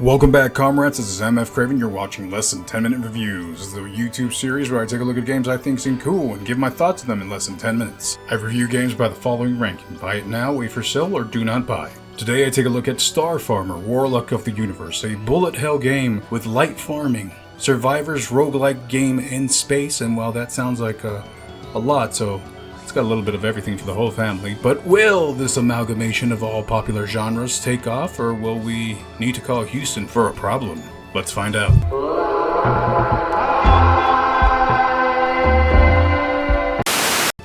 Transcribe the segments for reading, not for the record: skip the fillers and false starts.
Welcome back, comrades. This is MF Kraven. You're watching Less Than 10 Minute Reviews. This is the YouTube series where I take a look at games I think seem cool and give my thoughts on them in less than 10 minutes. I review games by the following ranking: buy it now, wait for sale, or do not buy. Today I take a look at Star Farmer, Warlock of the Universe, a bullet hell game with light farming, survivors roguelike game in space, and while that sounds like a lot, so it's got a little bit of everything for the whole family, but will this amalgamation of all popular genres take off, or will we need to call Houston for a problem? Let's find out.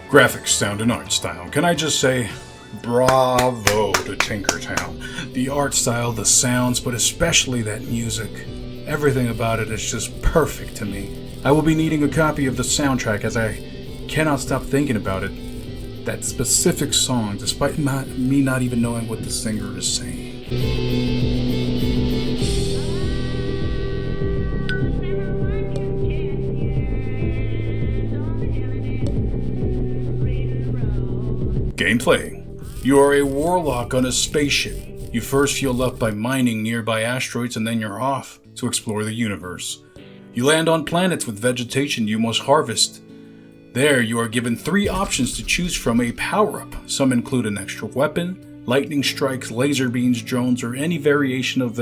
Graphics, sound, and art style. Can I just say, bravo to Tinkertown. The art style, the sounds, but especially that music. Everything about it is just perfect to me. I will be needing a copy of the soundtrack as I cannot stop thinking about it. That specific song, despite me not even knowing what the singer is saying. Gameplay. You are a warlock on a spaceship. You first fuel up by mining nearby asteroids, and then you're off to explore the universe. You land on planets with vegetation you must harvest. There, you are given 3 options to choose from a power-up. Some include an extra weapon, lightning strikes, laser beams, drones, or any variation of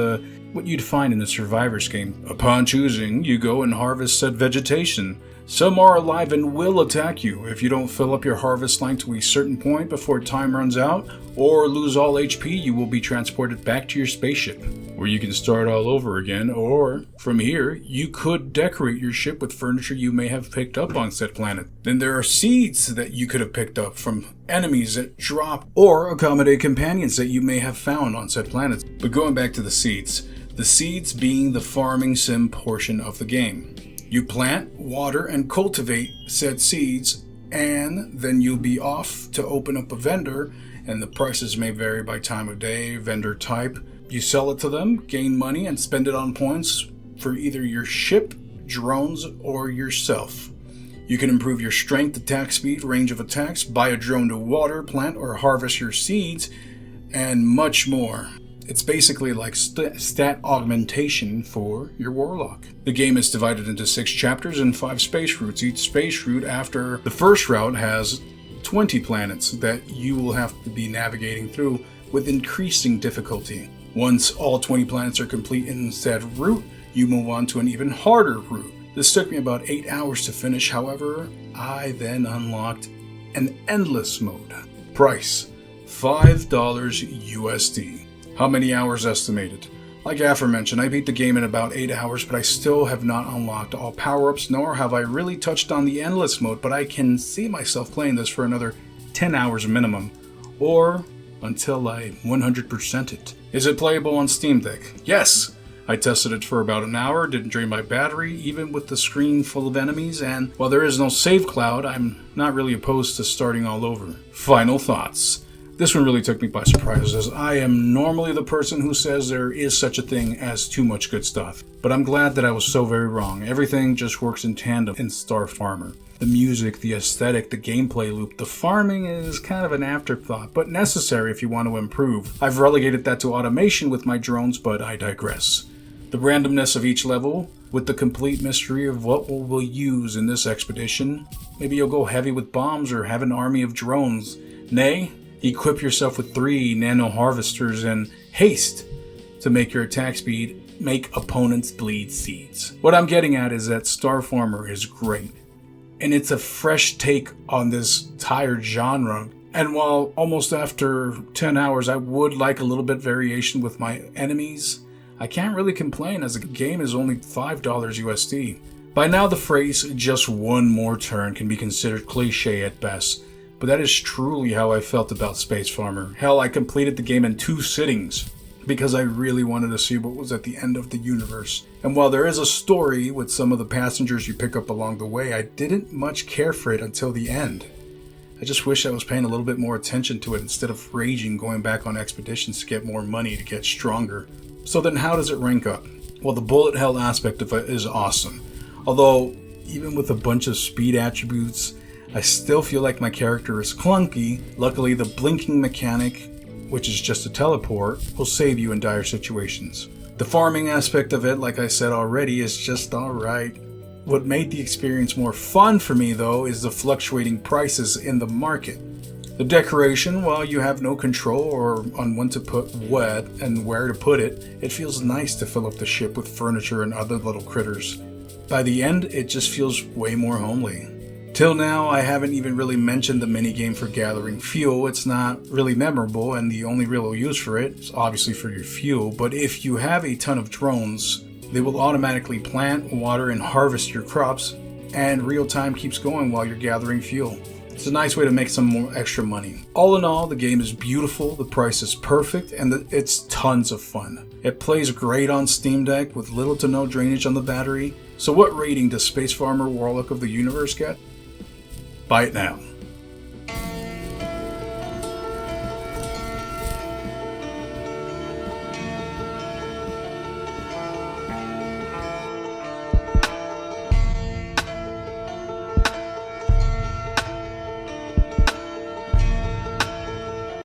what you'd find in a Survivor's game. Upon choosing, you go and harvest said vegetation. Some are alive and will attack you if you don't fill up your harvest line to a certain point before time runs out, or lose all HP. You will be transported back to your spaceship, where you can start all over again, or from here, you could decorate your ship with furniture you may have picked up on said planet. Then there are seeds that you could have picked up from enemies that drop, or accommodate companions that you may have found on said planets. But going back to the seeds being the farming sim portion of the game. You plant, water, and cultivate said seeds, and then you'll be off to open up a vendor, and the prices may vary by time of day, vendor type. You sell it to them, gain money, and spend it on points for either your ship, drones, or yourself. You can improve your strength, attack speed, range of attacks, buy a drone to water, plant, or harvest your seeds, and much more. It's basically like stat augmentation for your warlock. The game is divided into 6 chapters and 5 space routes. Each space route after the first route has 20 planets that you will have to be navigating through with increasing difficulty. Once all 20 planets are complete in said route, you move on to an even harder route. This took me about 8 hours to finish, however, I then unlocked an endless mode. Price, $5 USD. How many hours estimated? Like aforementioned, I beat the game in about 8 hours, but I still have not unlocked all power-ups, nor have I really touched on the endless mode, but I can see myself playing this for another 10 hours minimum, or until I 100% it. Is it playable on Steam Deck? Yes! I tested it for about an hour, didn't drain my battery, even with the screen full of enemies, and while there is no save cloud, I'm not really opposed to starting all over. Final thoughts. This one really took me by surprise, as I am normally the person who says there is such a thing as too much good stuff. But I'm glad that I was so very wrong. Everything just works in tandem in Star Farmer. The music, the aesthetic, the gameplay loop, the farming is kind of an afterthought, but necessary if you want to improve. I've relegated that to automation with my drones, but I digress. The randomness of each level, with the complete mystery of what we'll use in this expedition. Maybe you'll go heavy with bombs or have an army of drones. Nay, equip yourself with 3 nano harvesters and haste to make your attack speed make opponents bleed seeds. What I'm getting at is that Star Farmer is great, and it's a fresh take on this tired genre. And while almost after 10 hours I would like a little bit variation with my enemies, I can't really complain as the game is only $5 USD. By now the phrase "just one more turn" can be considered cliche at best, but that is truly how I felt about Space Farmer. Hell, I completed the game in 2 sittings because I really wanted to see what was at the end of the universe. And while there is a story with some of the passengers you pick up along the way, I didn't much care for it until the end. I just wish I was paying a little bit more attention to it instead of raging going back on expeditions to get more money to get stronger. So then how does it rank up? Well, the bullet hell aspect of it is awesome. Although, even with a bunch of speed attributes, I still feel like my character is clunky. Luckily, the blinking mechanic, which is just a teleport, will save you in dire situations. The farming aspect of it, like I said already, is just alright. What made the experience more fun for me though is the fluctuating prices in the market. The decoration, while you have no control on when to put what and where to put it, it feels nice to fill up the ship with furniture and other little critters. By the end, it just feels way more homely. Till now, I haven't even really mentioned the minigame for gathering fuel. It's not really memorable, and the only real use for it is obviously for your fuel, but if you have a ton of drones, they will automatically plant, water, and harvest your crops, and real time keeps going while you're gathering fuel. It's a nice way to make some more extra money. All in all, the game is beautiful, the price is perfect, and it's tons of fun. It plays great on Steam Deck with little to no drainage on the battery. So what rating does Space Farmer Warlock of the Universe get? Buy it now.